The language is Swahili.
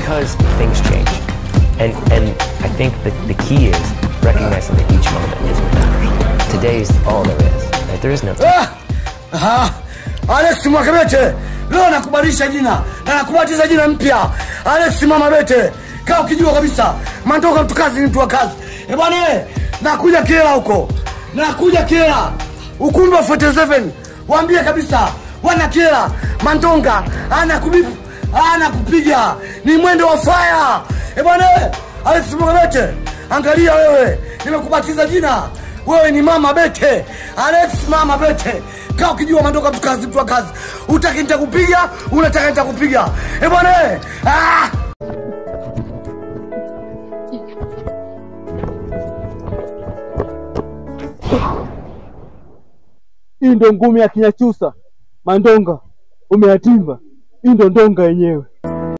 because things change. And I think the key is recognizing that each moment is what matters. Today is all there is. Right? There is no time. Alex Mwakabete, leo nakubadilisha jina na nakubatiza jina mpya. Alex Mama Bete. Kaa ukijua kabisa Mandonga mtu kazi ni mtu wa kazi. Bwana nakuja Kyela huko. Nakuja Kyela. Ukumbi wa 47. Waambie kabisa wana Kyela Mandonga anakupiga. Ni mwendo wa fire. Bwana Alex Mwakabete, angalia wewe. Nimekubatiza jina. Wewe ni Mama Bete. Alex Mama Bete. Kaa ukijua Mandonga mtu kazi mtu wa kazi. Utaki nitakupiga, unataka nitakupiga. Bwana Hii ndo ngumi ya Kinyachusa. Mandonga umeyatimba. Hii ndo ndonga yenyewe.